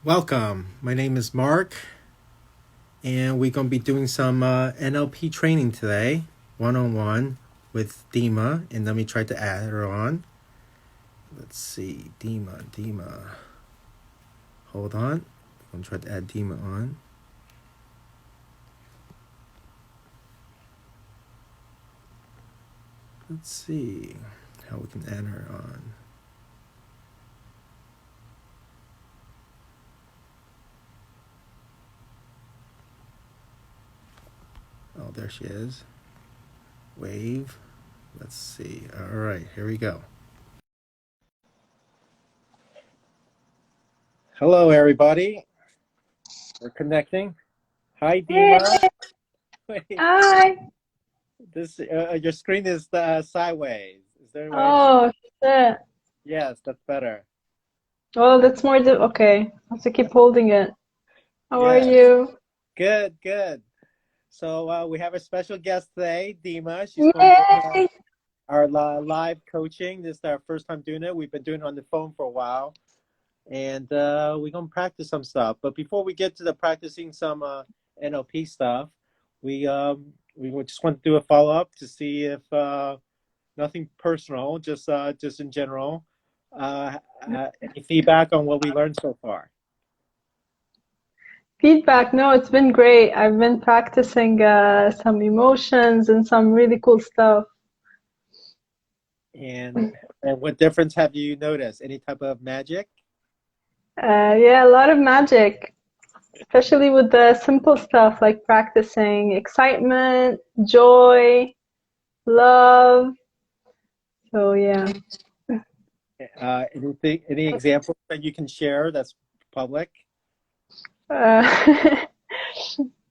Welcome. My name is Mark, and we're going to be doing some NLP training today, one-on-one with Dima. And let me try to add her on. Let's see, Dima. Hold on. I'm going to try to add Dima on. Let's see how we can add her on. Oh, there she is. Wave. Let's see. All right, here we go. Hello, everybody. We're connecting. Hi, Dima. Wait, Hi. your screen is sideways. Is there a way? Oh, shit. Yes, that's better. Well, that's more okay. I have to keep holding it. How are Yes. you? Good. So we have a special guest today, Dima. She's going to do Yay! our live coaching. This is our first time doing it. We've been doing it on the phone for a while, and we're going to practice some stuff. But before we get to the practicing some NLP stuff, we just want to do a follow up to see if nothing personal, just in general, any feedback on what we learned so far. Feedback. No, it's been great. I've been practicing some emotions and some really cool stuff. And what difference have you noticed? Any type of magic? Yeah, a lot of magic, especially with the simple stuff like practicing excitement, joy, love. So yeah. Any examples that you can share that's public? Uh,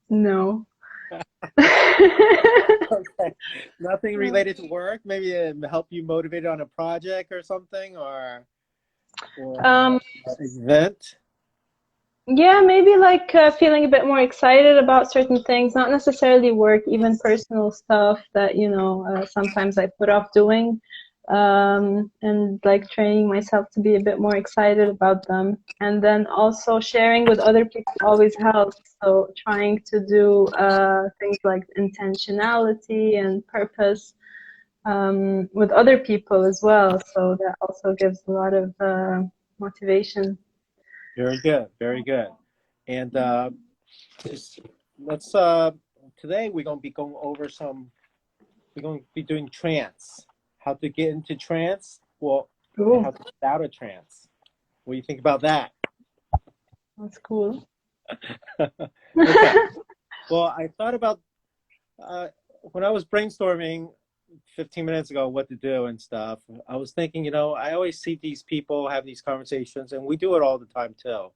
no. Okay. Nothing related to work? Maybe help you motivate on a project or something, or Um, event? Yeah, maybe like feeling a bit more excited about certain things, not necessarily work, even personal stuff that, sometimes I put off doing, and like training myself to be a bit more excited about them. And then also sharing with other people always helps. So trying to do things like intentionality and purpose with other people as well. So that also gives a lot of motivation. Very good. And just let's today we're going to be going over we're going to be doing trance. How to get into trance, well, and how Cool. to get out of trance. What do you think about that? That's cool. Okay. Well, I thought about when I was brainstorming 15 minutes ago what to do and stuff. I was thinking, I always see these people have these conversations, and we do it all the time too.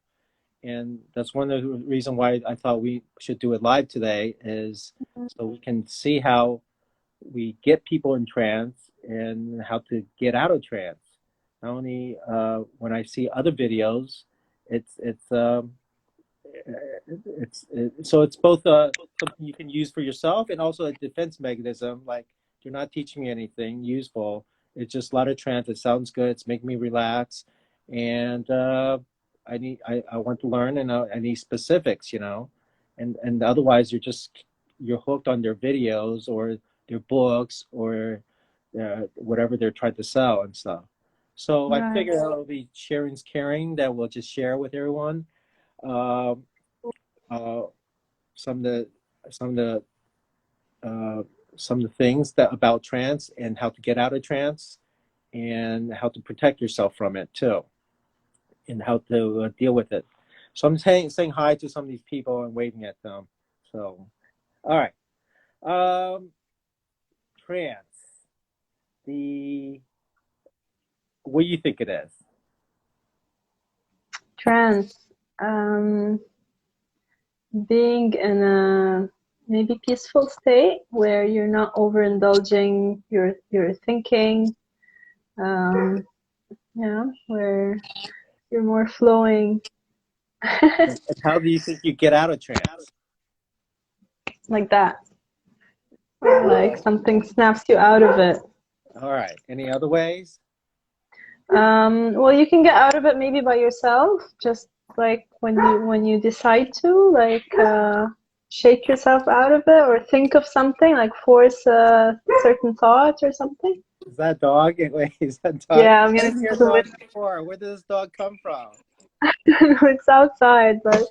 And that's one of the reasons why I thought we should do it live today, is so we can see how we get people in trance and how to get out of trance. Not only when I see other videos, it's it's um, so it's both something you can use for yourself and also a defense mechanism. Like, you're not teaching me anything useful. It's just a lot of trance. It sounds good. It's making me relax, and I want to learn, and I need specifics, and otherwise you're hooked on their videos or their books or whatever they're trying to sell and stuff. So I Right. figure it'll be sharing's caring, that we'll just share with everyone. Um, uh, some of the some of the uh, some of the things that about trance and how to get out of trance and how to protect yourself from it too, and how to deal with it. So I'm saying hi to some of these people and waving at them. So, all right, trance. The What do you think it is? Trance. Um, Being in a maybe peaceful state where you're not overindulging your thinking. Um, yeah, where you're more flowing. And how do you think you get out of trance? Like that. Like something snaps you out of it. All right. Any other ways? Well, you can get out of it maybe by yourself, just like when you decide to like shake yourself out of it or think of something, like force a certain thought or something. Is that dog? Wait, is that dog? Yeah, I'm I gonna didn't hear a close the dog window. before. Where did this dog come from? It's outside, but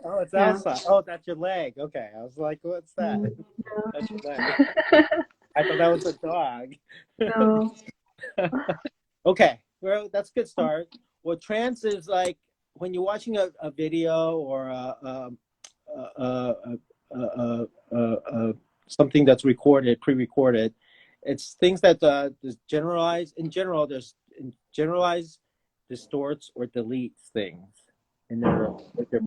Oh, it's yeah. outside. Oh, that's your leg. Okay. I was like, what's that? Mm, That's your leg. I thought that was a dog. no. Okay. Well, that's a good start. Well, trance is like when you're watching a video or something that's recorded, pre-recorded. It's things that generalize. In general, generalize, distorts, or deletes things in their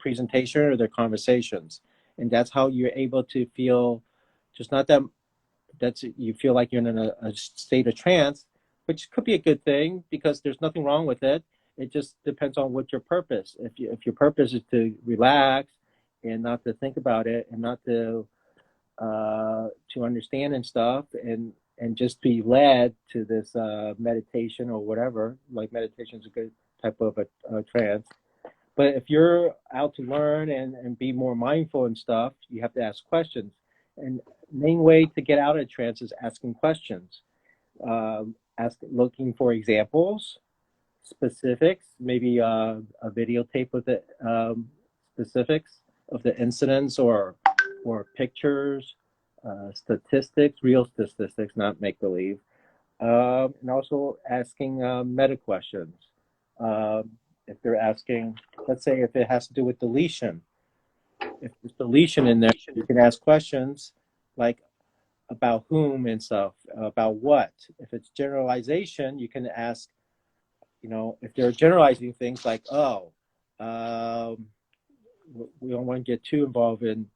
presentation or their conversations, and that's how you're able to feel. Just not that that's you feel like you're in a state of trance, which could be a good thing because there's nothing wrong with it. It just depends on what your purpose. If your purpose is to relax and not to think about it and not to understand and stuff and just be led to this meditation or whatever. Like meditation is a good type of a trance. But if you're out to learn and be more mindful and stuff, you have to ask questions. And main way to get out of trance is asking questions. Looking for examples, specifics, maybe a videotape with the specifics of the incidents or pictures, statistics, real statistics, not make believe, and also asking meta questions. If they're asking, let's say, if it has to do with deletion, if there's deletion in there, you can ask questions like about whom and stuff, about what. If it's generalization, you can ask, if they're generalizing things like, oh, um, we don't want to get too involved in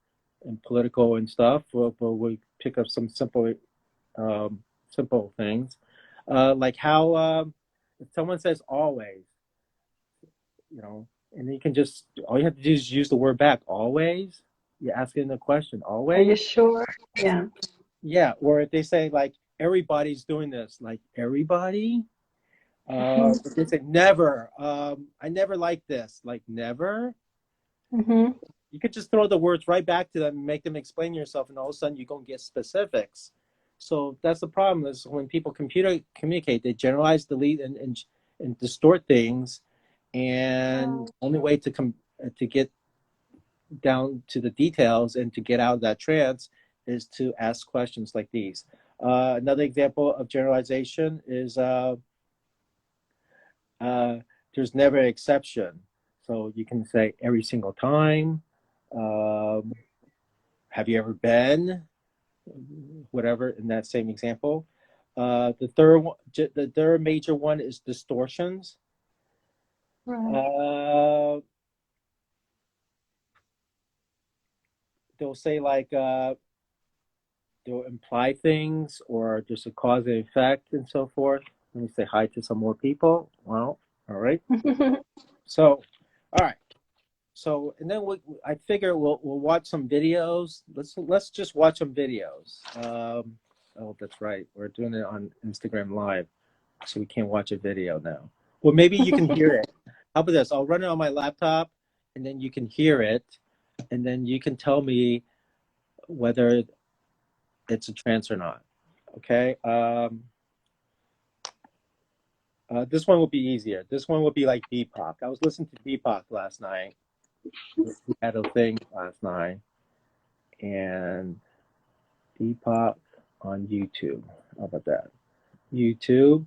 political and stuff, but we pick up some simple things, like how if someone says always, and you can just all you have to do is use the word back always. You're asking the question Are you always. sure? Yeah. Yeah, or if they say like everybody's doing this, like everybody. If they say never, I never like this, like never. Mm-hmm. You could just throw the words right back to them and make them explain yourself, and all of a sudden you're gonna get specifics. So that's the problem is when people communicate, they generalize, delete, and distort things, and only way to get down to the details and to get out of that trance is to ask questions like these. Another example of generalization is there's never an exception. So you can say every single time. Um, have you ever been? Whatever in that same example. The third major one is distortions. Right. Uh, they'll say like they'll imply things or there's a cause and effect and so forth. Let me say hi to some more people. Well, all right. So, all right. So, and then I figure we'll watch some videos. Let's just watch some videos. Oh, that's right. We're doing it on Instagram Live, so we can't watch a video now. Well, maybe you can hear it. How about this? I'll run it on my laptop, and then you can hear it, and then you can tell me whether it's a trance or not. Okay. This one will be easier. This one will be like Deepak. I was listening to Deepak last night. We had a thing last night, and Deepak on YouTube. How about that? YouTube.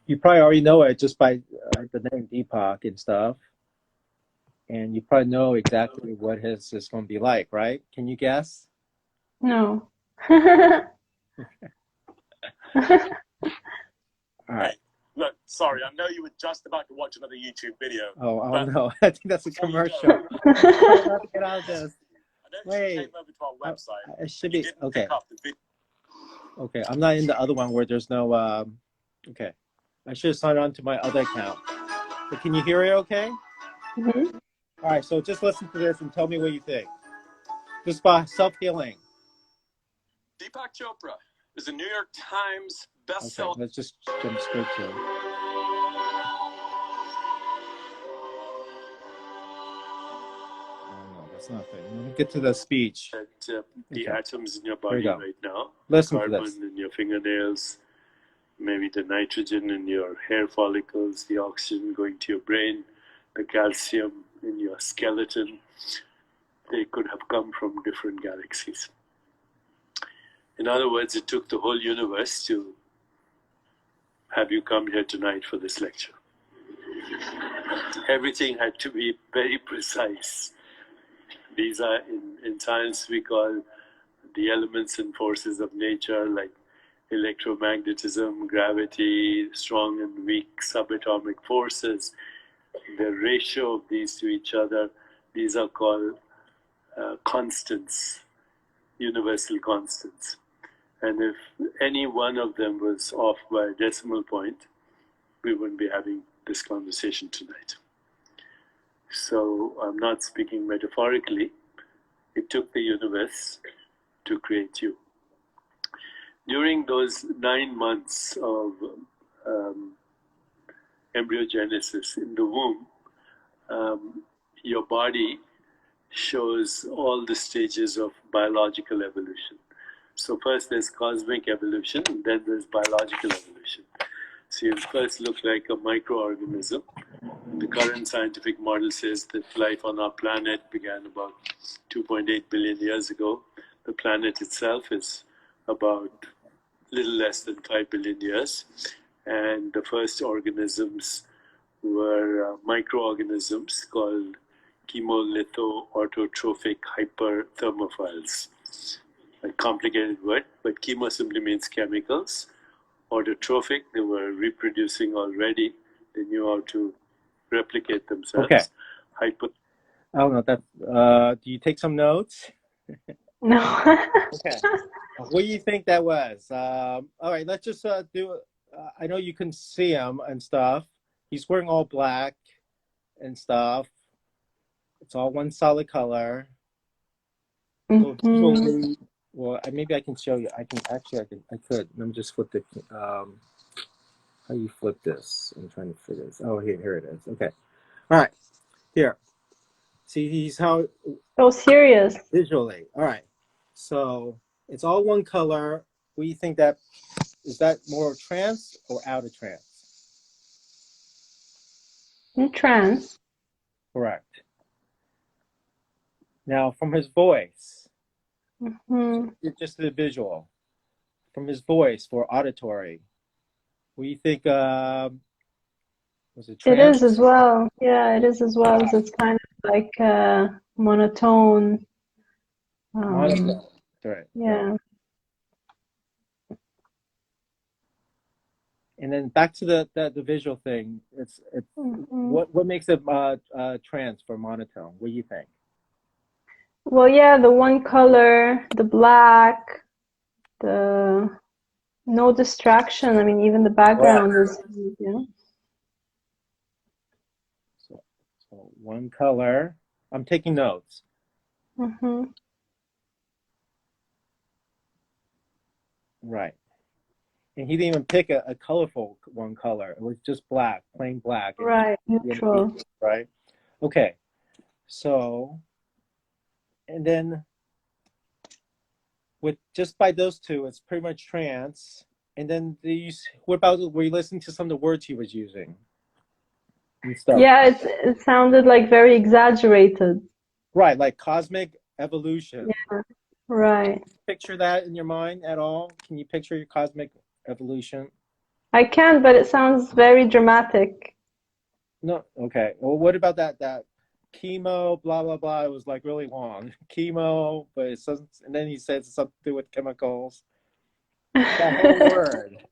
You probably already know it just by the name Deepak and stuff. And you probably know exactly what his is going to be like, right? Can you guess? No. All right. Look, sorry, I know you were just about to watch another YouTube video. Oh no, I think that's a commercial. I'm about to get out of this. Wait, you came over to our website. It should be okay. Pick up the video. Okay, I'm not in the other one where there's no. Okay, I should have signed on to my other account. But can you hear it? Okay. Mm-hmm. All right, so just listen to this and tell me what you think. Just by self-healing. Deepak Chopra is a New York Times bestseller. Okay, let's just jump straight to it. Oh, no, that's not good. Let me get to the speech. That the Okay. atoms in your Here we body go. right now, Listen to carbon this. in your fingernails, maybe the nitrogen in your hair follicles, the oxygen going to your brain, the calcium in your skeleton, they could have come from different galaxies. In other words, it took the whole universe to have you come here tonight for this lecture. Everything had to be very precise. These are, in science, we call the elements and forces of nature, like electromagnetism, gravity, strong and weak subatomic forces, the ratio of these to each other, these are called constants, universal constants. And if any one of them was off by a decimal point, we wouldn't be having this conversation tonight. So I'm not speaking metaphorically. It took the universe to create you. During those 9 months of embryogenesis in the womb, your body shows all the stages of biological evolution. So first there's cosmic evolution, and then there's biological evolution. So you first look like a microorganism. The current scientific model says that life on our planet began about 2.8 billion years ago. The planet itself is about little less than 5 billion years. And the first organisms were microorganisms called chemolitho-autotrophic hyperthermophiles. A complicated word, but chemo simply means chemicals. Autotrophic, they were reproducing already. They knew how to replicate themselves. Okay. Hyper. I don't know. Do you take some notes? No. Okay. What do you think that was? All right, let's just do. I know you can see him and stuff. He's wearing all black and stuff. It's all one solid color. So visually, well, maybe I can show you. I could. Let me just flip the. How do you flip this? I'm trying to figure this. Oh, here it is. Okay. All right. Here. See, he's how. So serious. Visually. All right. So it's all one color. What do you think that is? That more trance or out of trance? In trance. Correct. Now, from his voice, just the visual, from his voice for auditory, what do you think? Was it trance? It is as well. Yeah, it is as well. It's kind of like monotone. Monotone. Right. Yeah. And then back to the visual thing. It's what makes it trance for monotone? What do you think? Well, yeah, the one color, the black, the no distraction. I mean, even the background is, you know. So one color. I'm taking notes. Right. And he didn't even pick a colorful one color. It was just black, plain black. Right, neutral. Right. Okay. So, and then with just by those two, it's pretty much trance. And then what about were you listening to some of the words he was using and stuff? Yeah, it sounded like very exaggerated. Right, like cosmic evolution. Yeah, right. Picture that in your mind at all? Can you picture your cosmic evolution? I can, but it sounds very dramatic. No, okay. Well, what about that chemo, blah, blah, blah? It was like really long. Chemo, but it doesn't, and then he says something to do with chemicals. That whole word.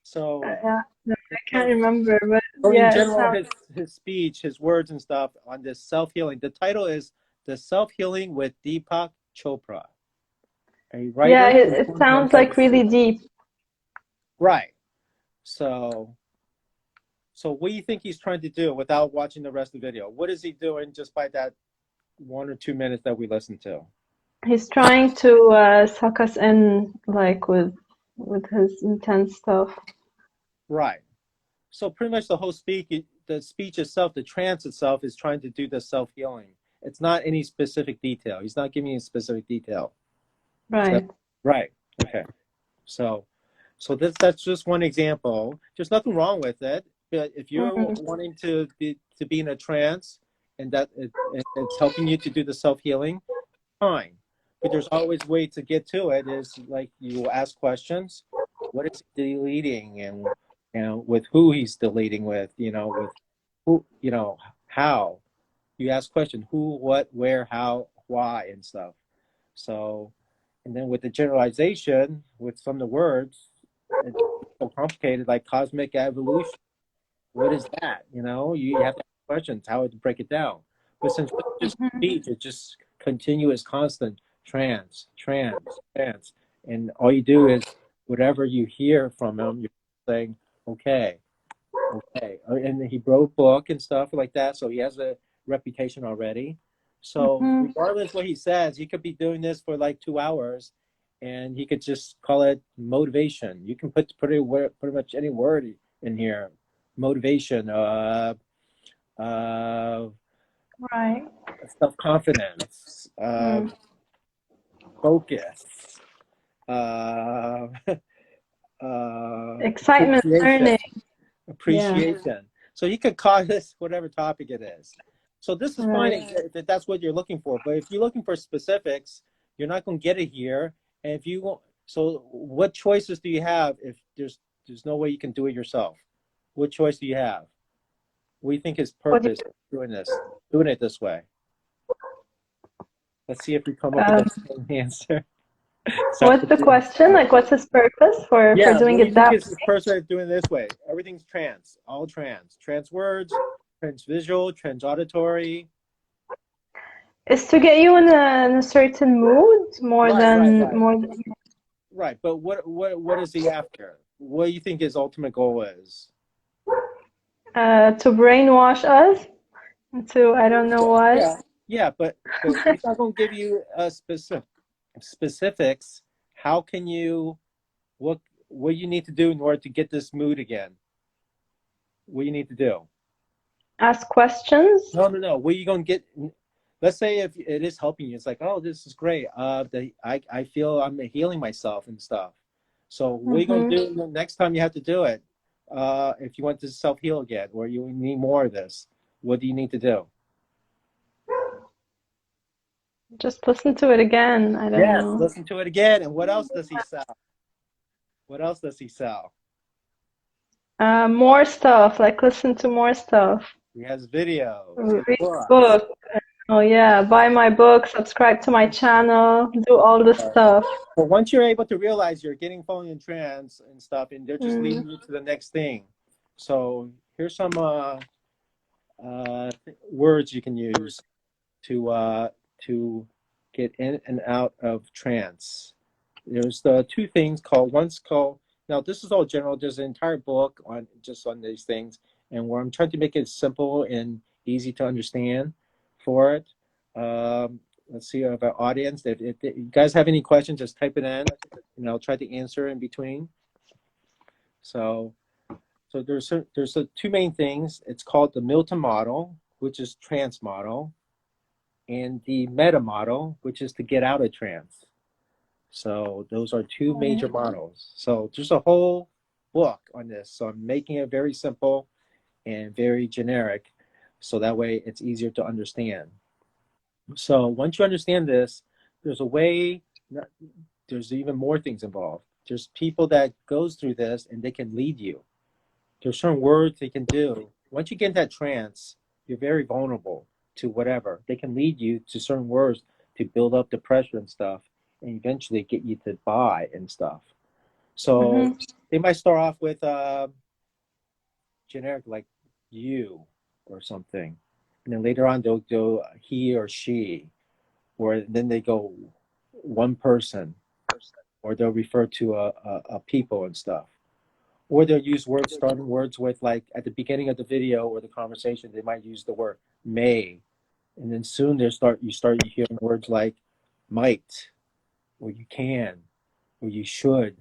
So yeah, no, I can't remember, but in general, his speech, his words and stuff on this self-healing. The title is The Self-Healing with Deepak Chopra. Yeah, it sounds like really deep. Right. So what do you think he's trying to do without watching the rest of the video? What is he doing just by that 1 or 2 minutes that we listened to? He's trying to suck us in, like with his intense stuff. Right. So pretty much the whole the speech itself, the trance itself is trying to do the self-healing. It's not any specific detail. He's not giving you a specific detail. So, Right. right. Okay. So, that's just one example. There's nothing wrong with it. But if you're wanting to be in a trance and that it's helping you to do the self-healing, fine. But there's always a way to get to it. Is like you ask questions. What is he deleting, and with who he's deleting with? With who, how. You ask questions: who, what, where, how, why, and stuff. So, and then with the generalization, with some of the words, it's so complicated, like cosmic evolution. What is that? You have to ask questions, how to break it down. But since it's just speech, it's just continuous, constant trance, trance, trance. And all you do is whatever you hear from him, you're saying, okay, okay. And he wrote a book and stuff like that, so he has a reputation already. So regardless what he says, he could be doing this for like 2 hours, and he could just call it motivation. You can put pretty much any word in here. Motivation, Right. self-confidence, focus, Excitement, learning. appreciation. Yeah. So you could call this whatever topic it is. So this is fine if that's what you're looking for. But if you're looking for specifics, you're not going to get it here. And if you want, so what choices do you have if there's no way you can do it yourself? What choice do you have? What do you think is purpose doing it this way? Let's see if we come up with the same answer. What's the question? Like, what's his purpose for doing it that way? His purpose of doing it this way? Everything's trance, all trance. Trance words, trance visual, trance auditory. Is to get you in a certain mood more than. Right, but what is he after? What do you think his ultimate goal is? To brainwash us into I don't know what. Yeah, but he's not going to give you specifics. How can you what you need to do in order to get this mood again? What you need to do? Ask questions. No. What are you going to get? Let's say if it is helping you, it's like, oh, this is great. I feel I'm healing myself and stuff. So what are you going to do the next time you have to do it? If you want to self-heal again, or you need more of this, what do you need to do? Just listen to it again. I don't know. Yes, listen to it again. And what else does he sell? What else does he sell? More stuff. Like listen to more stuff. He has videos. Read books. Oh yeah, buy my book, subscribe to my channel, do all this stuff. But once you're able to realize you're getting falling in trance and stuff, and they're just leading you to the next thing. So here's some words you can use to get in and out of trance. There's the two things now this is all general. There's an entire book on these things, and where I'm trying to make it simple and easy to understand for it. Let's see if our audience, if you guys have any questions, just type it in and I'll try to answer in between. So there's two main things. It's called the Milton model, which is trance model, and the meta model, which is to get out of trance. So those are two major models. So there's a whole book on this. So I'm making it very simple and very generic, so that way it's easier to understand. So once you understand this, there's a way, there's even more things involved. There's people that goes through this and they can lead you. There's certain words they can do. Once you get in that trance, you're very vulnerable to whatever. They can lead you to certain words to build up the pressure and stuff, and eventually get you to buy and stuff. So they might start off with generic, like you or something, and then later on they'll go he or she, or then they go one person, or they'll refer to a people and stuff, or they'll use starting words with, like at the beginning of the video or the conversation, they might use the word may, and then soon you start hearing words like might, or you can, or you should,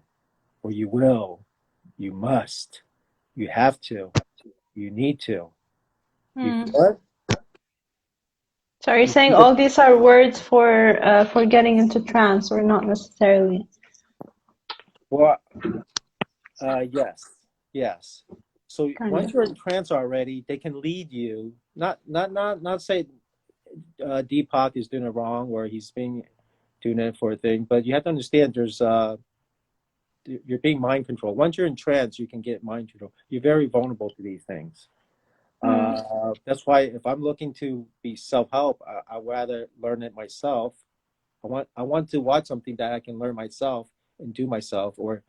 or you will, you must, you have to, you need to. You Hmm. feel it? So are you You see saying the, all these are words for getting into trance, or not necessarily? well, yes, yes. So Kind once of. you're in trance already, they can lead you. Not say Deepak is doing it wrong or he's being doing it for a thing, but you have to understand there's you're being mind controlled. Once you're in trance, you can get mind control. You're very vulnerable to these things. Hmm. That's why if I'm looking to be self-help, I'd rather learn it myself. I want to watch something that I can learn myself and do myself, or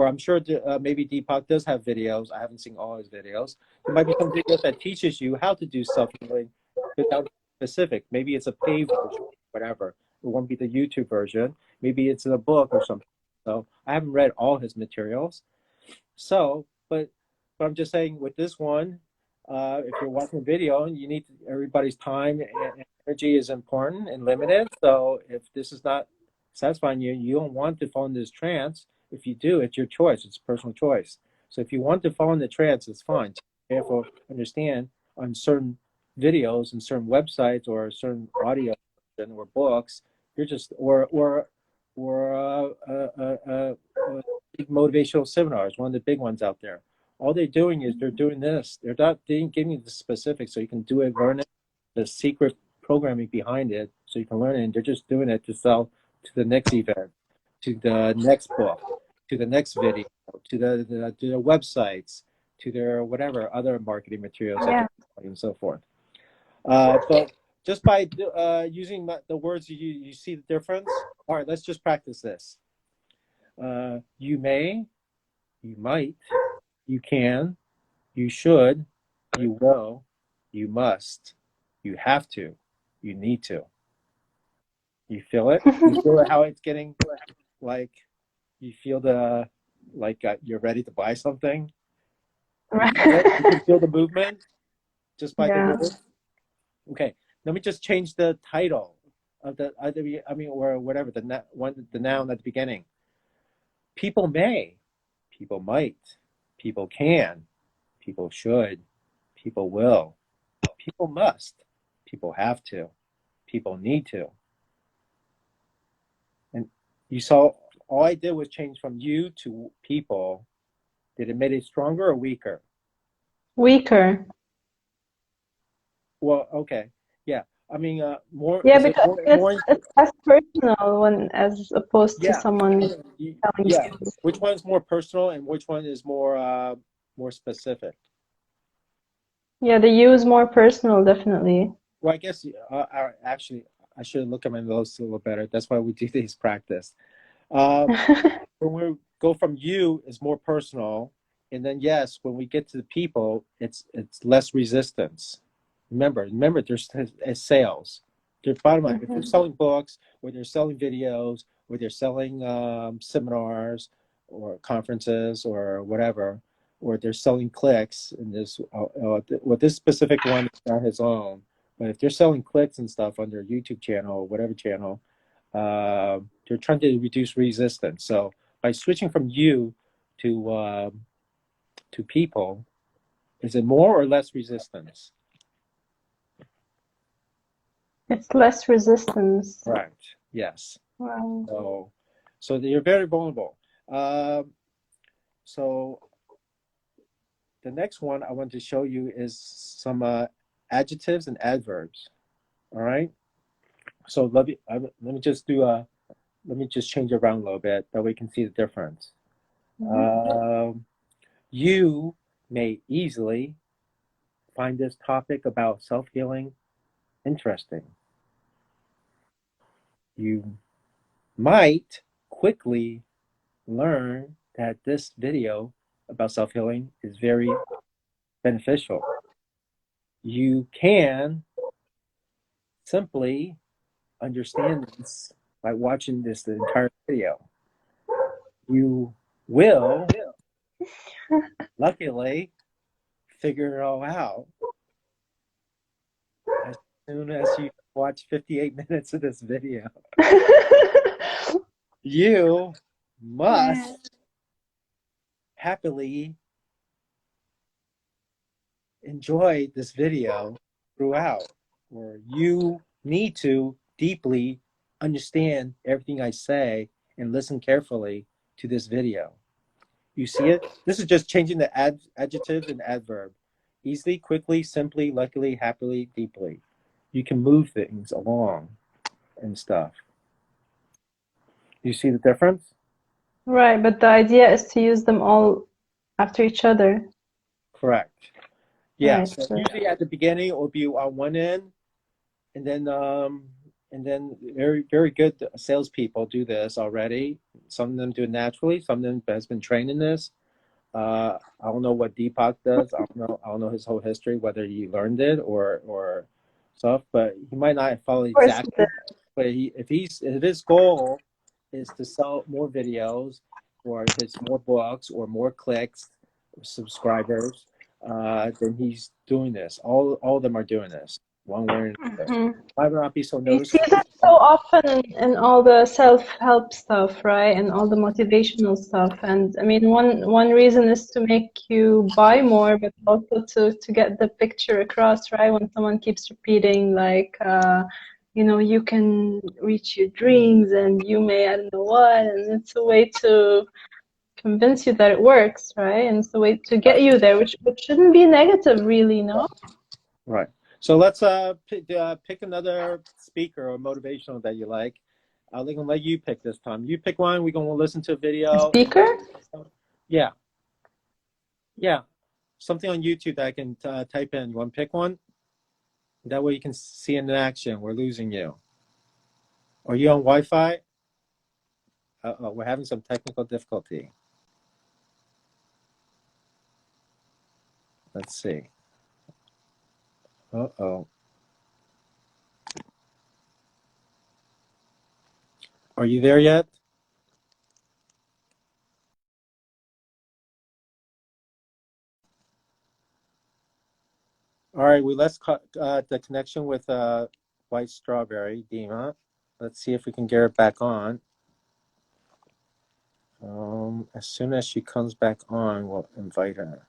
I'm sure maybe Deepak does have videos. I haven't seen all his videos. There might be some videos that teaches you how to do self-healing without specific. Maybe it's a paid version, whatever. It won't be the YouTube version. Maybe it's in a book or something. So I haven't read all his materials. So, but I'm just saying with this one, if you're watching a video, you need everybody's time and energy is important and limited. So if this is not satisfying you, you don't want to fall into this trance. If you do, it's your choice. It's a personal choice. So if you want to fall into trance, it's fine. Therefore, understand on certain videos and certain websites or certain audio or books, you're just or motivational seminars, one of the big ones out there. All they're doing is they're doing this. They're not giving you the specifics so you can do it, learn it, the secret programming behind it so you can learn it. And they're just doing it to sell to the next event, to the next book, to the next video, to their websites, to their whatever other marketing materials that Yeah. they're and so forth. But just by using the words, you see the difference. All right, let's just practice this. You may, you might, you can, you should, you will, you must, you have to, you need to. You feel it? You feel how it's getting like you feel the like you're ready to buy something. You Right. feel it? You can feel the movement just by the Yeah. words. Okay, let me just change the title of the I mean or whatever the noun at the beginning. People may, people might, people can, people should, people will, people must, people have to, people need to. And you saw all I did was change from you to people. Did it make it stronger or weaker? Weaker. Well, okay. Yeah. I mean, more, Yeah, is it because more, it's less personal when as opposed to yeah. someone telling Yeah. you. Which one's more personal and which one is more specific? Yeah, the you is more personal, definitely. Well, I guess actually, I should look at my notes a little better. That's why we do these practice. Uh, when we go from you is more personal, and then yes, when we get to the people, it's less resistance. Remember, there's sales. Their bottom line, if they're Mhm. selling books, or they're selling videos, or they're selling seminars, or conferences, or whatever, or they're selling clicks, and this, well, this specific one is not his own, but if they're selling clicks and stuff on their YouTube channel or whatever channel, they're trying to reduce resistance. So by switching from you to people, is it more or less resistance? It's less resistance. Right. Yes. Wow. So you're very vulnerable. Um, so the next one I want to show you is some adjectives and adverbs. All right. So let me just do let me just change it around a little bit that we can see the difference. Mhm. Um, you may easily find this topic about self-healing interesting. You might quickly learn that this video about self-healing is very beneficial. You can simply understand this by watching the entire video. You will, luckily, figure it all out as soon as you watch 58 minutes of this video. You Yeah. must happily enjoy this video throughout, or you need to deeply understand everything I say and listen carefully to this video. You see it? This is just changing the adjective and adverb. Easily, quickly, simply, luckily, happily, deeply. You can move things along and stuff. You see the difference? Right, but the idea is to use them all after each other. Correct. Yeah. Right. So So, usually at the beginning it will be on one end, and then very very good salespeople do this already. Some of them do it naturally. Some of them has been trained in this. I don't know what Deepak does. I don't know his whole history, whether he learned it or stuff. But he might not follow of course, exactly. But if his goal is to sell more videos, or his more books, or more clicks, subscribers, then he's doing this. All of them are doing this one way or another. Mhm. Might not be so You see noticeable. that so often in all the self-help stuff, right? And all the motivational stuff. And I mean, one reason is to make you buy more, but also to get the picture across, right? When someone keeps repeating like, you know, you can reach your dreams and you may, I don't know what, and it's a way to convince you that it works, right? And it's a way to get you there, which shouldn't be negative, really, no? Right. So let's pick another speaker or motivational that you like. I'm gonna let you pick this time. You pick one. We're gonna listen to a A video. speaker? Yeah, yeah. Something on YouTube that I can type in. You want to pick one? That way you can see it in action. We're losing you. Are you on Wi-Fi? Uh-oh, we're having some technical difficulty. Let's see. Uh-oh. Are you there yet? All right, we let's cut the connection with White Strawberry, Dima. Let's see if we can get her back on. As soon as she comes back on, we'll invite her.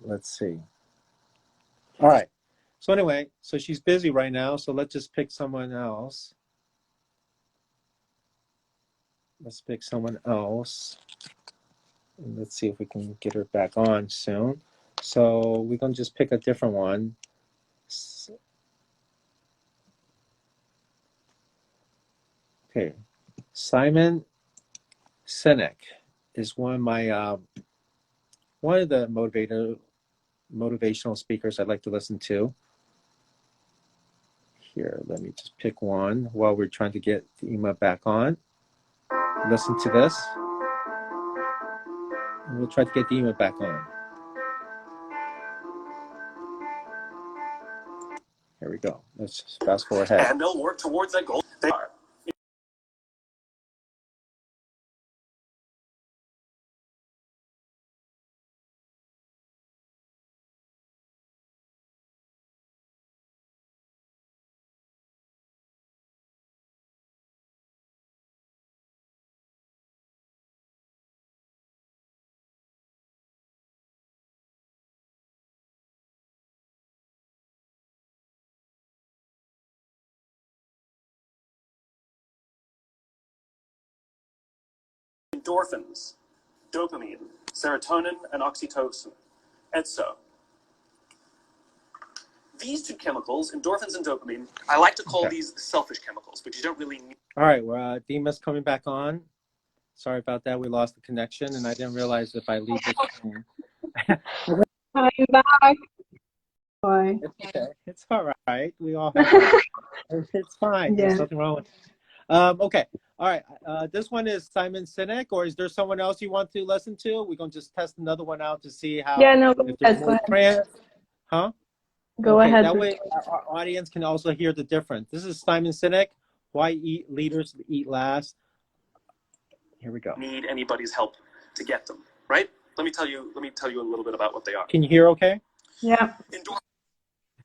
Let's see. All right. So anyway, so she's busy right now, so let's just pick someone else. Let's pick someone else. And let's see if we can get her back on soon. So we're going to just pick a different one. Okay. Simon Sinek is one of my one of the motivational speakers I'd like to listen to. Here, let me just pick one while we're trying to get Dima back on. Listen to this. And we'll try to get Dima back on. Here we go. Let's just fast forward ahead. And they'll work towards that goal. They are. Endorphins, dopamine, serotonin, and oxytocin. And so, these two chemicals, endorphins and dopamine, I like to call these the selfish chemicals, but you don't really need. All right, well, Dima's coming back on. Sorry about that. We lost the connection, and I didn't realize if I leave the screen. I'm back. Bye. It's okay. It's all right. We all have it's fine. Yeah. There's nothing wrong with it. Okay. All right. This one is Simon Sinek, or is there someone else you want to listen to? We're going to just test another one out to see how. Yeah, no, go if there's ahead. more Go ahead. Huh? Go Okay, ahead. that way our audience can also hear the difference. This is Simon Sinek. Why leaders eat last? Here we go. Need anybody's help to get them, right? Let me tell you a little bit about what they are. Can you hear okay? Yeah.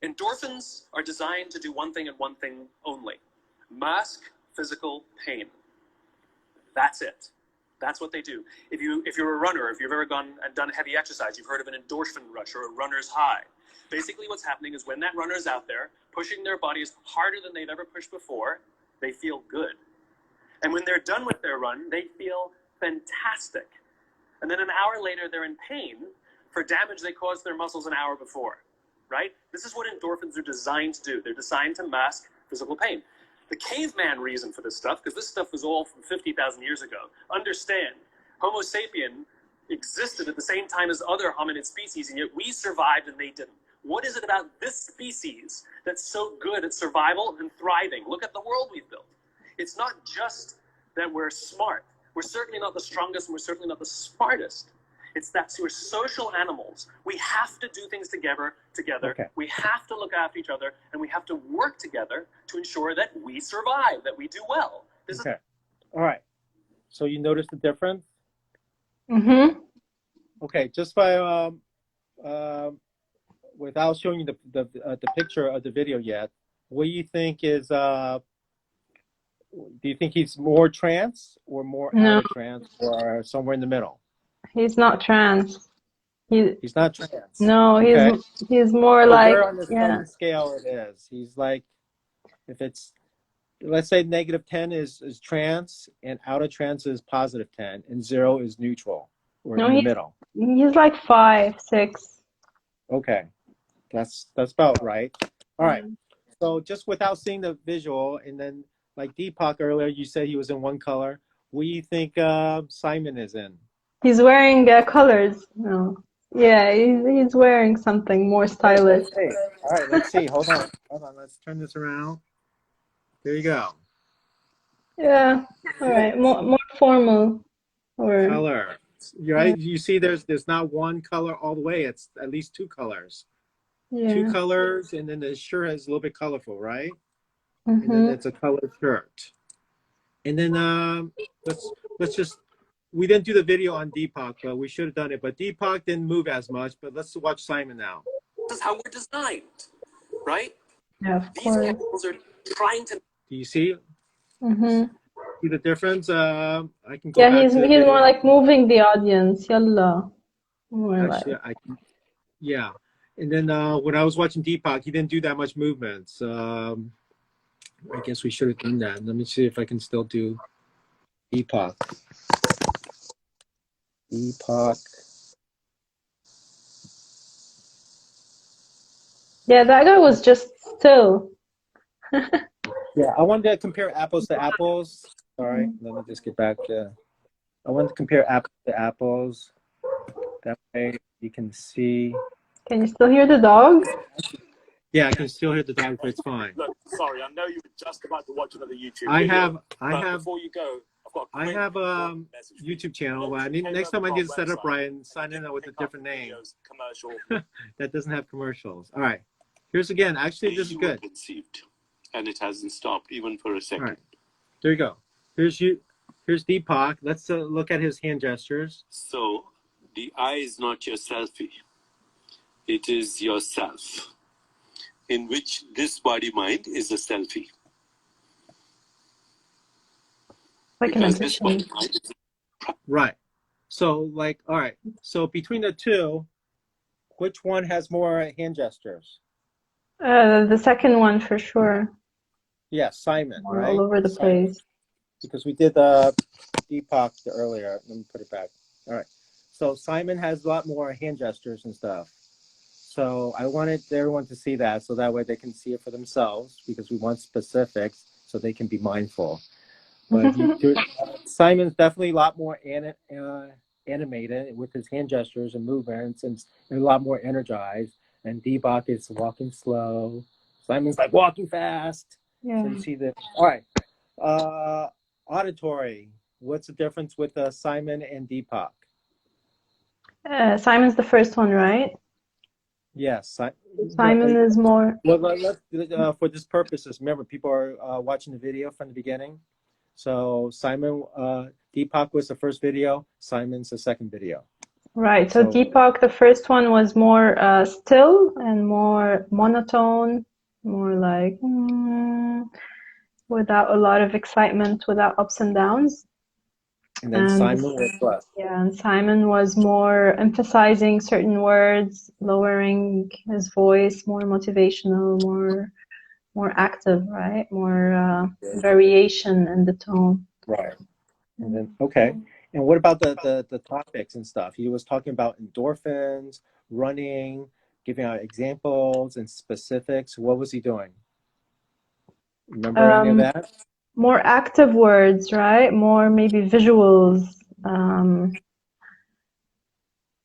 Endorphins are designed to do one thing and one thing only: mask physical pain. That's it. That's what they do. If you're a runner, if you've ever gone and done heavy exercise, you've heard of an endorphin rush or a runner's high. Basically what's happening is when that runner's out there pushing their bodies harder than they've ever pushed before, they feel good. And when they're done with their run, they feel fantastic. And then an hour later, they're in pain for damage they caused their muscles an hour before, right? This is what endorphins are designed to do. They're designed to mask physical pain. The caveman reason for this stuff, because this stuff was all from 50,000 years ago. Understand, Homo sapien existed at the same time as other hominid species, and yet we survived and they didn't. What is it about this species that's so good at survival and thriving? Look at the world we've built. It's not just that we're smart. We're certainly not the strongest, and we're certainly not the smartest. It's that we're social animals. We have to do things together. Okay. We have to look after each other, and we have to work together to ensure that we survive, that we do well. Okay. All right. So you notice the difference? Mm-hmm. Okay. Just by without showing you the picture of the video yet, what do you think is? Do you think he's more trance or more out of trance or somewhere in the middle? He's not trans. He's not trans. No, he's more so like, where on the scale it is? He's like, if it's, let's say -10 is trance and out of trance is +10 and 0 is neutral or in the middle. He's like 5, 6. Okay, that's about right. All right. So just without seeing the visual, and then like Deepak earlier, you said he was in one color. What do you think Simon is in? He's wearing colors. No. Yeah, he's wearing something more stylish. All right, let's see. Hold on. Let's turn this around. There you go. Yeah. All right. More formal. Or color. Right. You see, there's not one color all the way. It's at least 2 colors. Yeah. 2 colors, and then the shirt is a little bit colorful, right? Mm-hmm. And then it's a colored shirt. And then let's just. We didn't do the video on Deepak, but we should have done it. But Deepak didn't move as much. But let's watch Simon now. This is how we're designed, right? Yeah, of course. These chemicals are trying to. Do you see? Mm-hmm. See the difference? I can go. Yeah, he's more like moving the audience. Yalla. Actually, like. I can. Yeah, and then when I was watching Deepak, he didn't do that much movements. I guess we should have done that. Let me see if I can still do Deepak. Yeah, that guy was just still. Yeah, I wanted to compare apples to apples. Sorry, let me just get back to. I wanted to compare apples to apples. That way you can see. Can you still hear the dog? Yeah, I can still hear the dog, but it's fine. Look, sorry, I know you were just about to watch another YouTube video. I have. Before you go, I have a YouTube channel, but next time I need to set up right and sign in with a different name. That doesn't have commercials. All right. Here's again. Actually, this is good. And it hasn't stopped even for a second. All right. There you go. Here's Deepak. Let's look at his hand gestures. So the I is not your selfie. It is yourself, in which this body mind is a selfie. Like an addition. Right. So like, all right. So between the two, which one has more hand gestures? The second one for sure. Yeah, Simon, right? All over the place. Because we did Deepak earlier. Let me put it back. All right. So Simon has a lot more hand gestures and stuff. So I wanted everyone to see that, so that way they can see it for themselves, because we want specifics so they can be mindful. But Simon's definitely a lot more animated with his hand gestures and movements, and a lot more energized. And Deepak is walking slow. Simon's like walking fast. Yeah. So you see the. All right. Auditory. What's the difference with Simon and Deepak? Simon's the first one, right? Yes. Simon is more. Well, let's for this purposes. Remember, people are watching the video from the beginning. So Simon, Deepak was the first video. Simon's the second video. Right. So Deepak, the first one was more still and more monotone, more like without a lot of excitement, without ups and downs. And then Simon was what? Yeah, and Simon was more emphasizing certain words, lowering his voice, more motivational, more active, right? More variation in the tone. Right. And then, okay. And what about the topics and stuff? He was talking about endorphins, running, giving out examples and specifics. What was he doing? Remember any of that? More active words, right? More maybe visuals.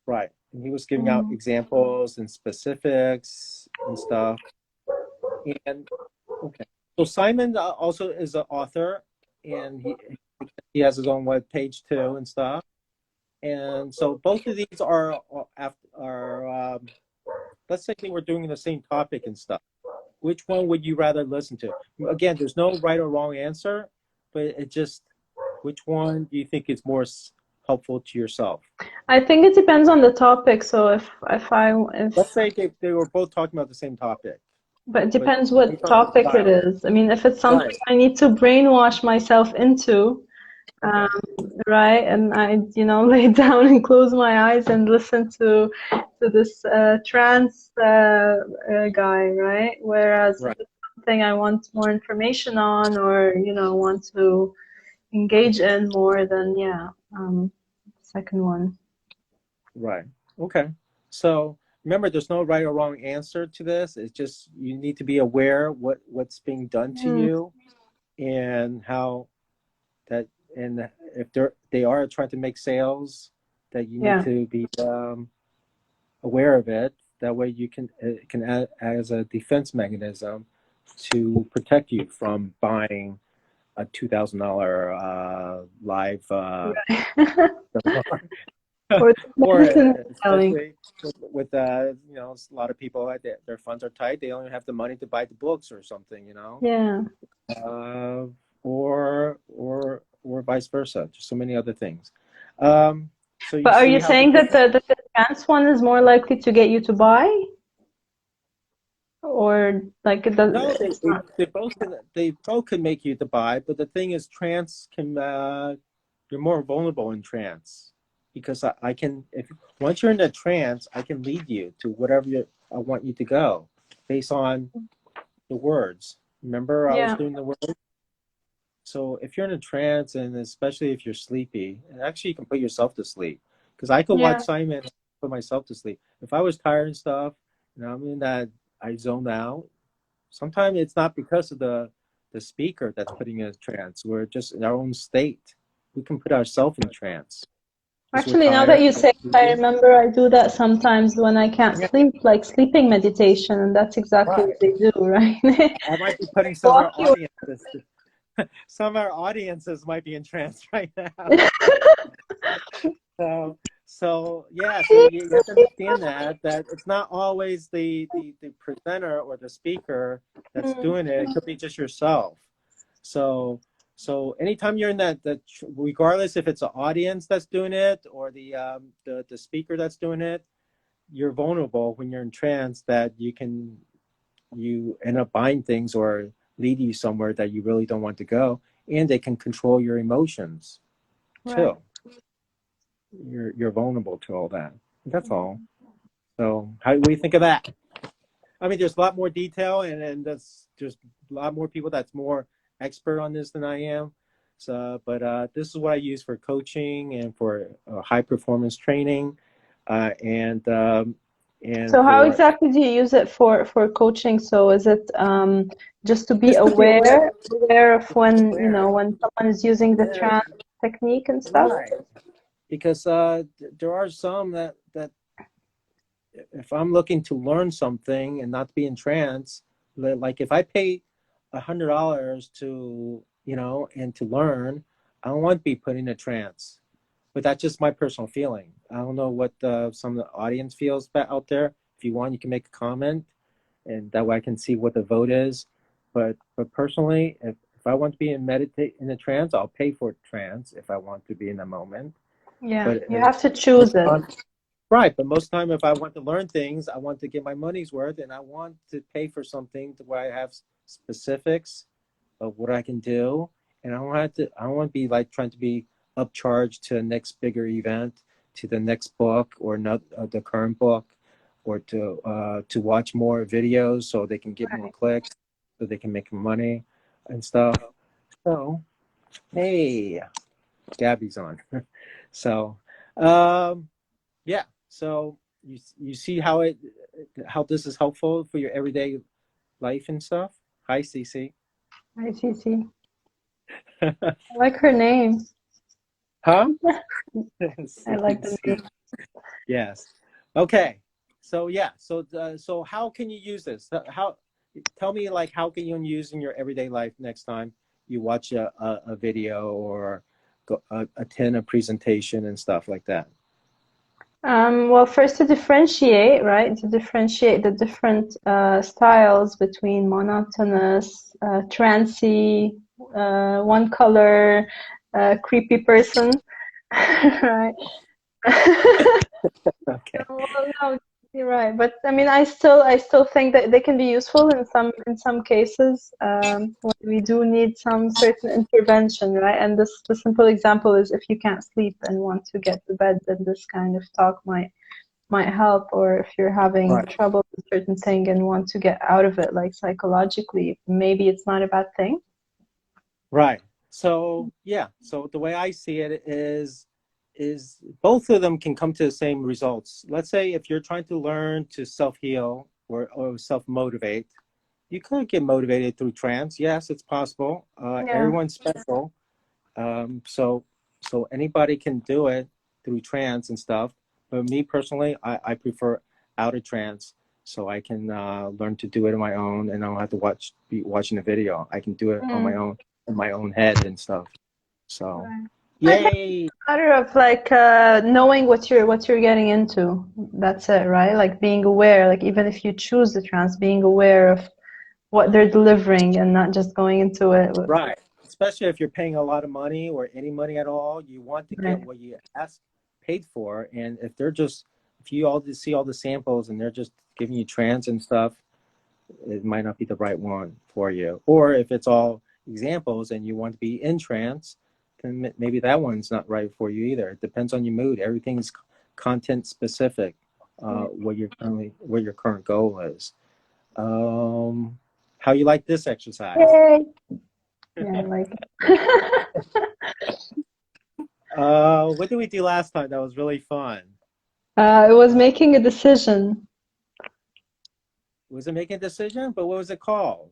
Right. And he was giving out examples and specifics and stuff. And okay. So Simon also is an author, and he has his own web page too and stuff. And so both of these are let's say we're doing the same topic and stuff. Which one would you rather listen to? Again, there's no right or wrong answer, but it just, which one do you think is more helpful to yourself? I think it depends on the topic. So if let's say they were both talking about the same topic. But it depends what topic it is. I mean, if it's something I need to brainwash myself into, right, and I, lay down and close my eyes and listen to this trance guy, right? Whereas if it's something I want more information on, or want to engage in more, then second one. Right. Okay. So remember, there's no right or wrong answer to this. It's just you need to be aware what's being done to you, and how that, and if they are trying to make sales, that you need to be aware of it. That way you can add as a defense mechanism to protect you from buying a $2,000 live or especially with a lot of people, their funds are tight. They only have the money to buy the books or something, or vice versa. Just so many other things. So but are you saying that the trance one is more likely to get you to buy, or like it doesn't? No, they both can make you to buy, but the thing is, trance can you're more vulnerable in trance, because I can, once you're in a trance, I can lead you to whatever I want you to go based on the words. Remember, I was doing the words. So if you're in a trance, and especially if you're sleepy, and actually you can put yourself to sleep, because I could watch Simon and put myself to sleep. If I was tired and stuff, and I'm in that, I zone out. Sometimes it's not because of the speaker that's putting in a trance. We're just in our own state. We can put ourselves in trance. Actually, now that you say it, I remember I do that sometimes when I can't sleep, like sleeping meditation, and that's exactly what they do, right? I might be putting some of our audiences. Some of our audiences might be in trance right now. So you have to understand that it's not always the presenter or the speaker that's doing it. It could be just yourself. So anytime you're in that regardless if it's an audience that's doing it or the speaker that's doing it, you're vulnerable when you're in trance, that you end up buying things or lead you somewhere that you really don't want to go, and they can control your emotions too. You're vulnerable to all that. That's all. So what do you think of that? I mean, there's a lot more detail, and there's a lot more people that's more expert on this than I am. So, but this is what I use for coaching and for high performance training, and so how exactly do you use it for coaching? So is it just to be aware of when when someone is using the trance technique and stuff? Right. Because there are some that if I'm looking to learn something and not be in trance, like if I pay $100 to and to learn, I don't want to be put in a trance. But that's just my personal feeling. I don't know what some of the audience feels out there. If you want, you can make a comment, and that way I can see what the vote is. But personally, if I want to be in a trance, I'll pay for trance if I want to be in the moment. Yeah, but you have to choose it. Right, but most time if I want to learn things, I want to get my money's worth, and I want to pay for something where I have specifics of what I can do, and I don't want to be like trying to be upcharge to the next bigger event, to the next book, or not the current book, or to watch more videos so they can get more clicks, so they can make money and stuff. So, hey, Gabby's on. So, yeah. So you see how this is helpful for your everyday life and stuff. Hi, Cece. Hi, Cici. I like her name. Huh? I like the name. Yes. Okay. So yeah. So how can you use this? Tell me, like, how can you use in your everyday life next time you watch a video or attend a presentation and stuff like that? Well, first to differentiate, right? To differentiate the different styles between monotonous, trancy, one color, creepy person, right? Okay. Well, no, you're right. But I mean, I still think that they can be useful in some cases when we do need some certain intervention, right? And the simple example is if you can't sleep and want to get to bed, then this kind of talk might help. Or if you're having trouble with a certain thing and want to get out of it, like psychologically, maybe it's not a bad thing. Right. So yeah. So the way I see it is both of them can come to the same results. Let's say if you're trying to learn to self-heal or self-motivate, you could get motivated through trance. Yes, it's possible. Everyone's special. So anybody can do it through trance and stuff. But me personally, I prefer out of trance, so I can learn to do it on my own, and I don't have to be watching a video. I can do it on my own, in my own head and stuff. So, yay! It's a matter of like knowing what you're getting into. That's it, right? Like being aware. Like even if you choose the trance, being aware of what they're delivering and not just going into it. Right. Especially if you're paying a lot of money or any money at all, you want to get what you paid for. And if you all just see all the samples and they're just giving you trance and stuff, it might not be the right one for you. Or if it's all examples and you want to be in trance, then maybe that one's not right for you either. It depends on your mood. Everything's content specific. What your current goal is. How you like this exercise? Yay. Yeah, I like it. What did we do last time? That was really fun. It was making a decision. Was it making a decision? But what was it called?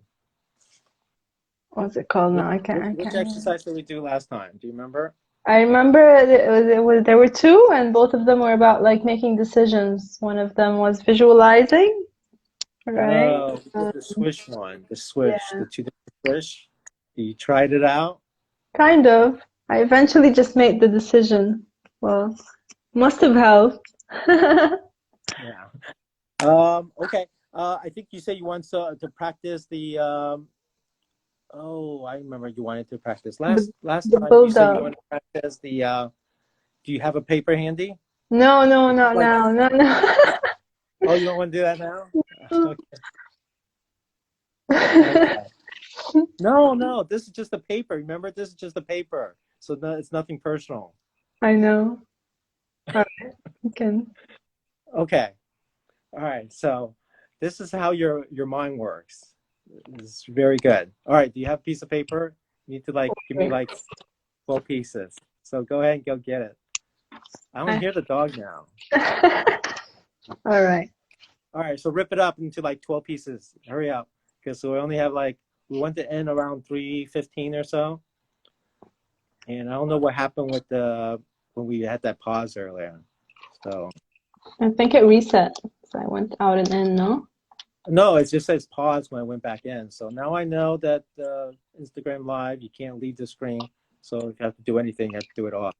What's it called now? I can't. Which exercise did we do last time? Do you remember? I remember there were two, and both of them were about like making decisions. One of them was visualizing, right? Oh, the swish one. The swish. Yeah. The two-different swish. You tried it out? Kind of. I eventually just made the decision. Well, must have helped. Yeah. Okay. I think you said you want to practice the. I remember you wanted to practice last time. You said you wanted to practice the. Do you have a paper handy? No, not now. No. Oh, you don't want to do that now? Okay. No. This is just a paper. Remember, this is just a paper. So it's nothing personal. I know. All right. Okay. All right. So this is how your mind works. It's very good. All right. Do you have a piece of paper? You need to give me 12 pieces. So go ahead and go get it. I don't hear the dog now. All right. All right. So rip it up into 12 pieces. Hurry up. Because we only have we want to end around 3:15 or so. And I don't know what happened with when we had that pause earlier. So I think it reset. So I went out and in, no? No, it just says pause when I went back in. So now I know that Instagram Live, you can't leave the screen. So if you have to do anything, you have to do it off.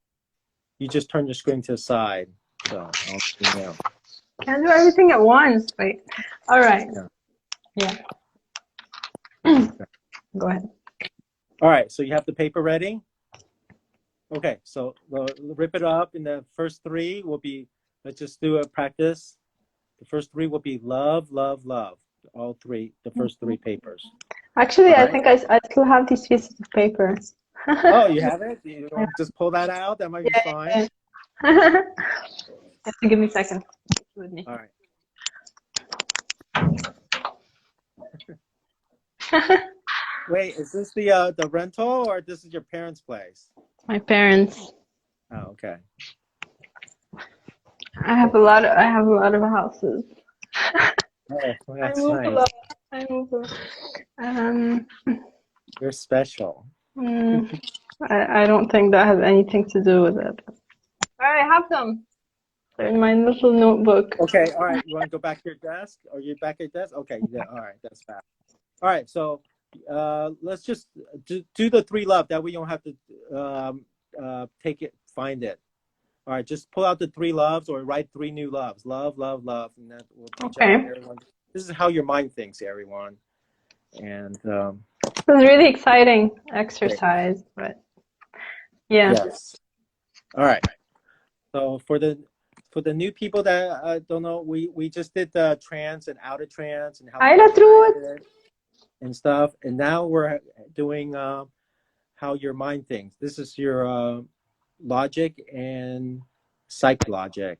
You just turn your screen to the side. So Can't do everything at once. Wait. All right. Yeah. Go ahead. All right. So you have the paper ready? Okay. So we'll rip it up. And the first three will be, let's just do a practice. The first three will be love, love, love. All three, the first three papers. Actually, I think I still have these pieces of paper. Oh, you have it? You want to just pull that out? That might be fine. Give me a second. With me. All right. Wait, is this the rental or this is your parents' place? My parents. Oh, okay. I have a lot of houses. Oh, well, that's I move a nice. lot. I move a lot. You're special. I don't think that has anything to do with it. I have them. They're in my little notebook. Okay, all right. You want to go back to your desk? Are you back at your desk? Okay, yeah, all right, that's fast. All right, so let's just do the 3 love. That way you don't have to take it, find it. All right, just pull out the 3 loves or write 3 new loves. Love, love, love, and that will teach everyone. This is how your mind thinks, everyone. And it was really exciting exercise, but yeah. Yes. All right. So for the new people that don't know, we just did the trance and out of trance and how and stuff, and now we're doing how your mind thinks. This is your logic and psych logic.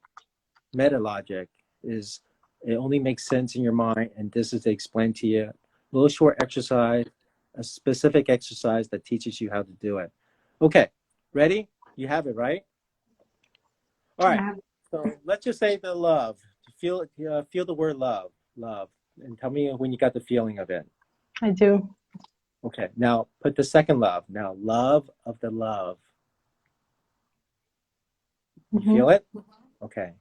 Meta logic is it only makes sense in your mind, and this is to explain to you a little short exercise, a specific exercise that teaches you how to do it. Okay, ready? You have it, right? All right. So let's just say the love. Feel the word love, and tell me when you got the feeling of it. I do. Okay. Now put the second love. Now love of the love. You feel it? Okay.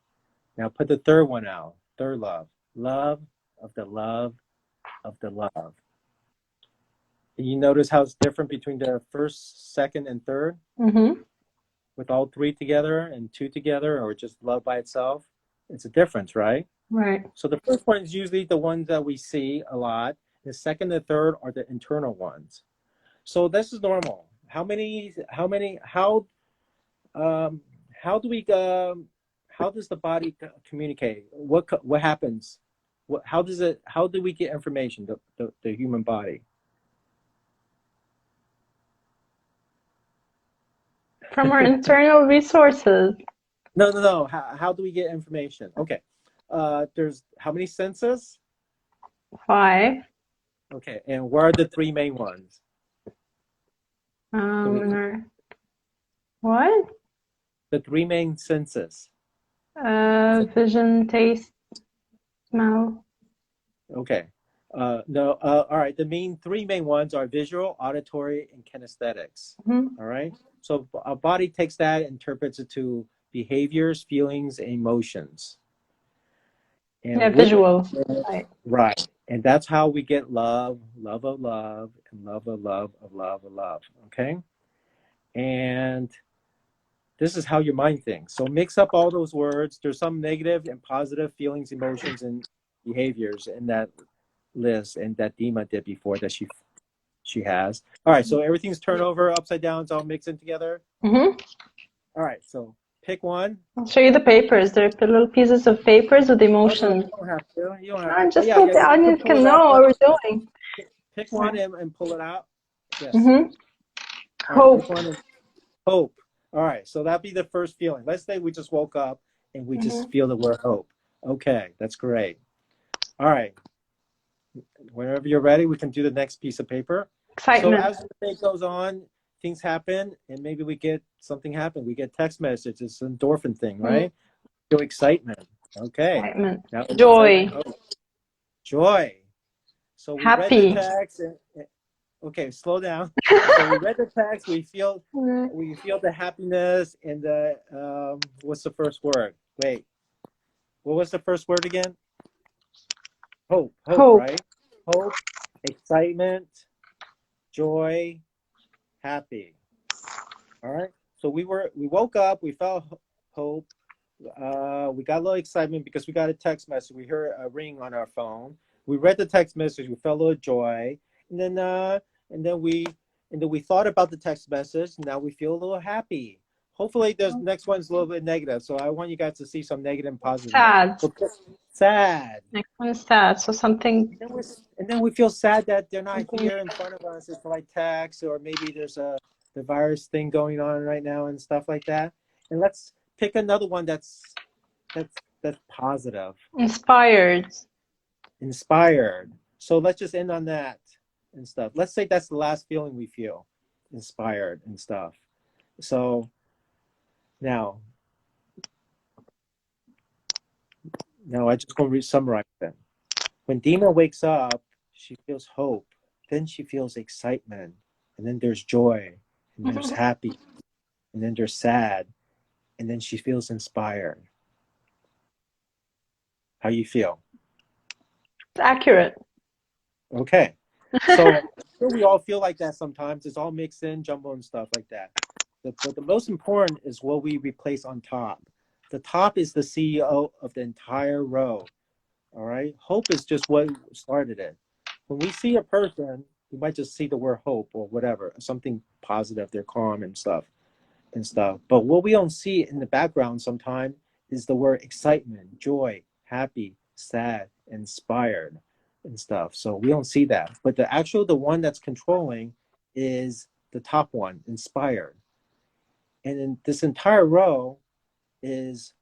Now put the third one out. Third love. Love of the love of the love. And you notice how it's different between the first, second, and third? With all 3 together and 2 together, or just love by itself? It's a difference, right? Right. So the first one is usually the ones that we see a lot. The second and third are the internal ones. So this is normal. How do the body communicate? What happens? How do we get information, the human body? From our internal resources. No. How do we get information? Okay. There's how many senses? 5. Okay. And what are the 3 main ones? What? The 3 main senses. Vision, taste, smell. Okay. No. All right. The 3 main ones are visual, auditory, and kinesthetics. All right. So our body takes that, interprets it to behaviors, feelings, and emotions. And visual. Right. And that's how we get love, love of love, and love of love of love of love. Okay. And this is how your mind thinks. So mix up all those words. There's some negative and positive feelings, emotions, and behaviors in that list, and that Dima did before that she has. All right, so everything's turned over, upside down, it's all mixed in together. All right, so pick one. I'll show you the papers. They're little pieces of papers with emotions. You don't have to. You don't have to. Just so the audience can know what we're doing. Pick one and pull it out. Yes. Hope. Right, hope. All right, so that'd be the first feeling. Let's say we just woke up and we just feel the word hope. Okay, that's great. All right. Whenever you're ready, we can do the next piece of paper. Excitement. So as the day goes on, things happen, and maybe we get something happen. We get text messages. It's an endorphin thing, right? Feel excitement. Okay. Excitement. Now, joy. Joy. So we happy. Read the text. Okay, slow down. So we read the text. We feel the happiness and the what's the first word? Wait. What was the first word again? Hope, right? Hope, excitement, joy, happy. All right. So we woke up, we felt hope. We got a little excitement because we got a text message. We heard a ring on our phone. We read the text message. We felt a little joy, and then we thought about the text message. Now we feel a little happy. Hopefully, the next one's a little bit negative. So I want you guys to see some negative and positive. Sad. Next one is sad. So something. And then we feel sad that they're not here in front of us. It's like text, or maybe there's the virus thing going on right now and stuff like that. And let's pick another one that's positive. Inspired. Inspired. So let's just end on that and stuff. Let's say that's the last feeling we feel, inspired and stuff. So now I just going to summarize them. When Dima wakes up, she feels hope. Then she feels excitement. And then there's joy. And there's happy. And then there's sad. And then she feels inspired. How you feel? It's accurate. Okay. So we all feel like that sometimes. It's all mixed in, jumbo and stuff like that. But the most important is what we replace on top. The top is the CEO of the entire row. All right. Hope is just what started it. When we see a person, we might just see the word hope or whatever, something positive. They're calm and stuff. But what we don't see in the background sometimes is the word excitement, joy, happy, sad, inspired and stuff. So we don't see that. But the one that's controlling is the top one, inspired. And in this entire row is,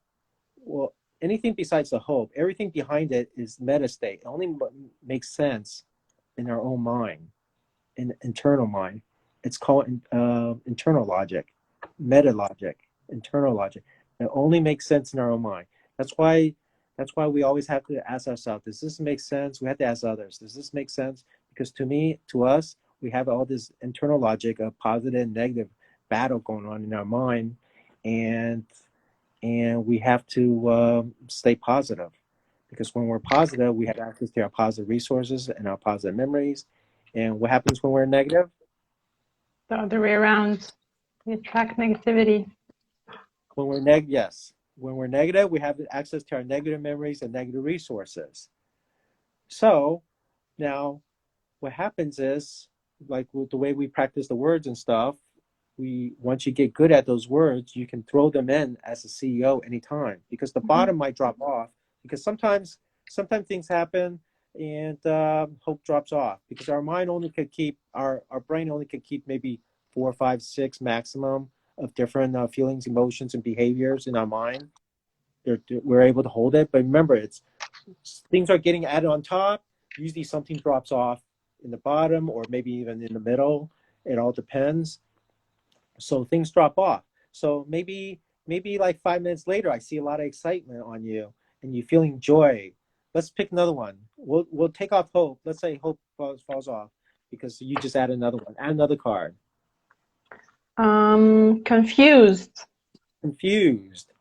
well, anything besides the hope, everything behind it is meta state. It only makes sense in our own mind, in internal mind. It's called internal logic, meta logic, internal logic. It only makes sense in our own mind. That's why we always have to ask ourselves, does this make sense? We have to ask others, does this make sense? Because to us, we have all this internal logic of positive and negative battle going on in our mind, and we have to stay positive, because when we're positive, we have access to our positive resources and our positive memories. And what happens when we're negative? The other way around. We attract negativity. When we're when we're negative, we have access to our negative memories and negative resources. So now what happens is, like with the way we practice the words and stuff, once you get good at those words, you can throw them in as a CEO anytime, because the bottom might drop off, because sometimes things happen and hope drops off, because our mind only could keep, our brain only could keep maybe 4, 5, 6 maximum of different feelings, emotions, and behaviors in our mind. We're able to hold it. But remember, things are getting added on top. Usually something drops off in the bottom, or maybe even in the middle. It all depends. So things drop off. So maybe like 5 minutes later, I see a lot of excitement on you and you're feeling joy. Let's pick another one. We'll take off hope. Let's say hope falls off, because you just add another one. Add another card. Confused. Confused.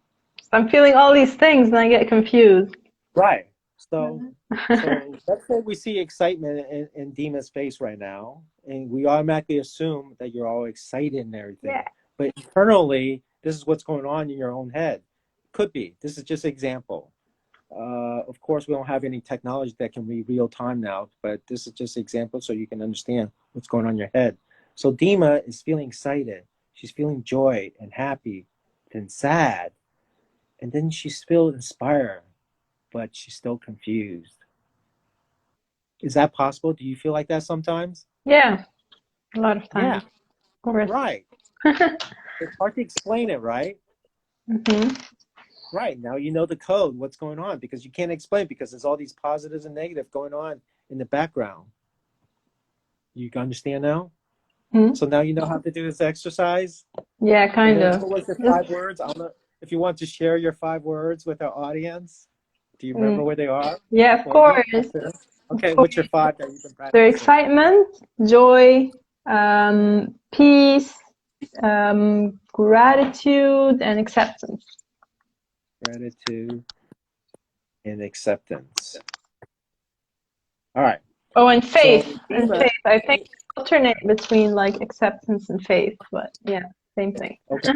I'm feeling all these things and I get confused. Right. So let's say we see excitement in Dima's face right now, and we automatically assume that you're all excited and everything. Yeah. But internally, this is what's going on in your own head. Could be. This is just an example. Of course, we don't have any technology that can be real time now, but this is just an example so you can understand what's going on in your head. So Dima is feeling excited. She's feeling joy and happy, then sad, and then she's still inspired, but she's still confused. Is that possible? Do you feel like that sometimes? Yeah, a lot of times. Yeah. Right. It's hard to explain it, right? Mm-hmm. Right. Now you know the code, what's going on, because you can't explain, because there's all these positives and negatives going on in the background. You understand now? Mm-hmm. So now you know how to do this exercise? Yeah, kind of. What was the 5 words? I don't know if you want to share your 5 words with our audience. Do you remember where they are? Yeah, of course. Okay, what's your 5 that you've been practicing? They're excitement, joy, peace, gratitude, and acceptance. Gratitude and acceptance. All right. Oh, and faith. So, faith. I think alternate between like acceptance and faith, but yeah, same thing. Okay.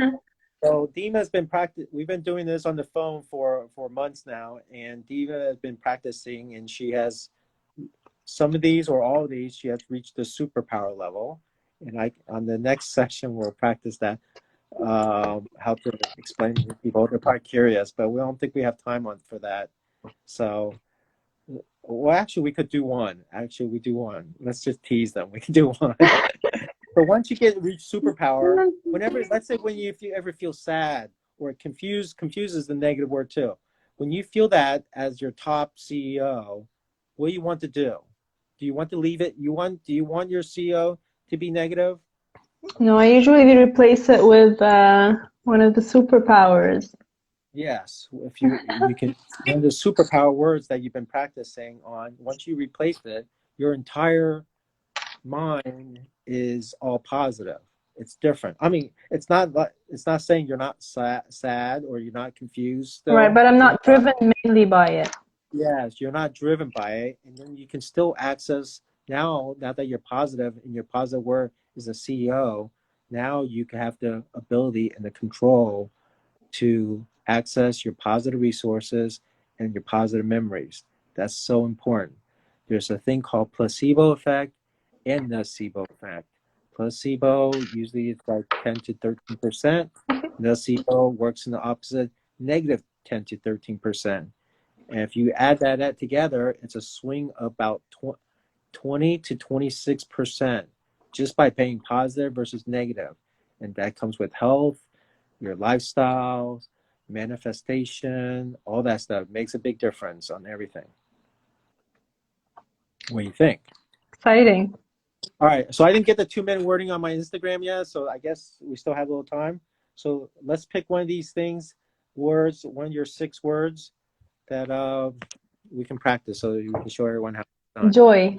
So Dima's been we've been doing this on the phone for months now, and Dima has been practicing, and she has some of these or all of these, she has reached the superpower level. And on the next session, we'll practice that, how to explain to people. They're probably curious, but we don't think we have time for that. So, well, actually, we could do one. Actually, we do one. Let's just tease them. We can do one. So once you reach superpower, whenever, let's say when if you ever feel sad or confuses the negative word too. When you feel that as your top CEO, what do you want to do? Do you want to leave it? Do you want your CEO to be negative? No, I usually replace it with one of the superpowers. Yes, if you can, one of the superpower words that you've been practicing on, once you replace it, your entire mind is all positive. It's different. I mean, it's not saying you're not sad or you're not confused Right, still. but I'm not driven mainly by it. Yes, you're not driven by it, and then you can still access now that you're positive and your positive word is a CEO. Now you can have the ability and the control to access your positive resources and your positive memories. That's so important. There's a thing called placebo effect and nocebo effect. Placebo usually it's like 10 to 13%. Nocebo works in the opposite, negative 10 to 13%. And if you add that together, it's a swing about 20 to 26% just by being positive versus negative. And that comes with health, your lifestyle, manifestation, all that stuff. It makes a big difference on everything. What do you think? Exciting. All right, so I didn't get the 2-minute wording on my Instagram yet, so I guess we still have a little time. So let's pick one of these things, words, one of your 6 words that we can practice so we can show everyone how it's done. Joy.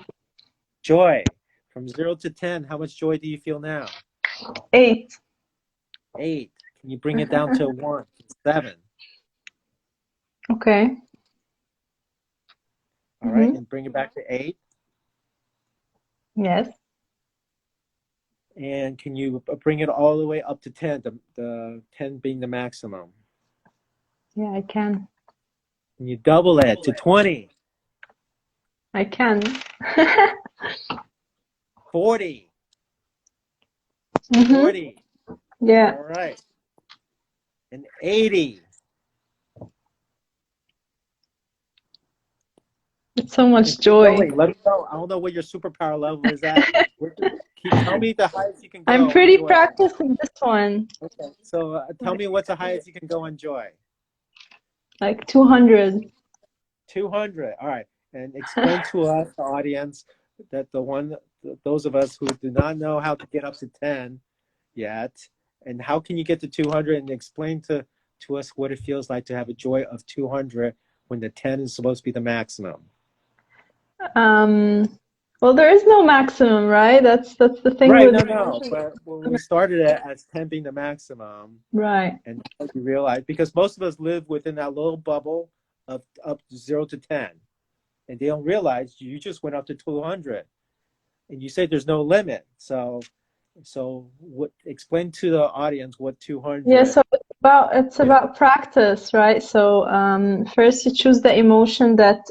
Joy. From 0 to 10, how much joy do you feel now? 8. 8. Can you bring it down to 1, 7? Okay. All right, and bring it back to 8. Yes. And can you bring it all the way up to 10, the 10 being the maximum? Yeah, I can. Can you double it to 20? I can. 40. 40. Yeah. All right. And 80. It's so much joy. Let me know. I don't know what your superpower level is at. Tell me the highest you can go. I'm pretty practicing this one. Okay. So tell me what's the highest you can go on joy. Like 200. 200. All right. And explain to us, the audience, that those of us who do not know how to get up to 10 yet, and how can you get to 200, and explain to us what it feels like to have a joy of 200 when the 10 is supposed to be the maximum. Well, there is no maximum, right? That's the thing. Right, no. But when we started it as 10 being the maximum, right, and you realize, because most of us live within that little bubble of up to 0 to 10, and they don't realize you just went up to 200, and you say there's no limit. So what? Explain to the audience what 200. Yeah, so it's about practice, right? So first you choose the emotion that,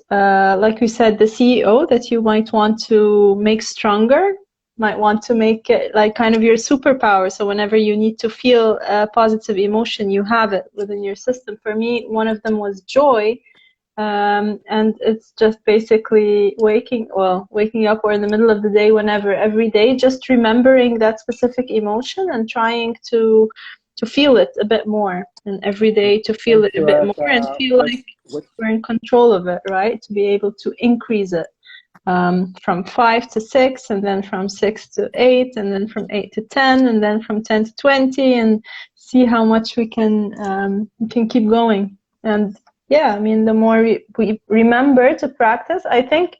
like we said, the CEO that you might want to make stronger, might want to make it like kind of your superpower. So whenever you need to feel a positive emotion, you have it within your system. For me, one of them was joy. And it's just basically waking up or in the middle of the day, every day, just remembering that specific emotion and trying to feel it a bit more, and every day to feel it a bit more and feel like we're in control of it, right? To be able to increase it from 5 to 6, and then from 6 to 8, and then from 8 to 10, and then from 10 to 20, and see how much we can keep going. And yeah, I mean, the more we remember to practice, I think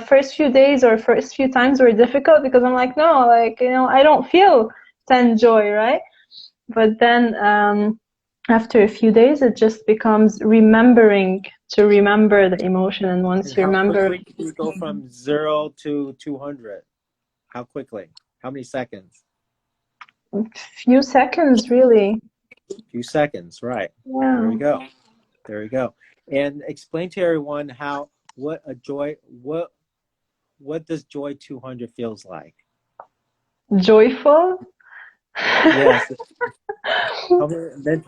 first few days or first few times were difficult because I'm like, no, like, I don't feel 10 joy, right? But then after a few days, it just becomes remembering to remember the emotion. And once you remember... How quickly can you go from 0 to 200? How quickly? How many seconds? A few seconds, really. A few seconds, right. Yeah. There we go. And explain to everyone what does joy 200 feels like? Joyful? Yes. Then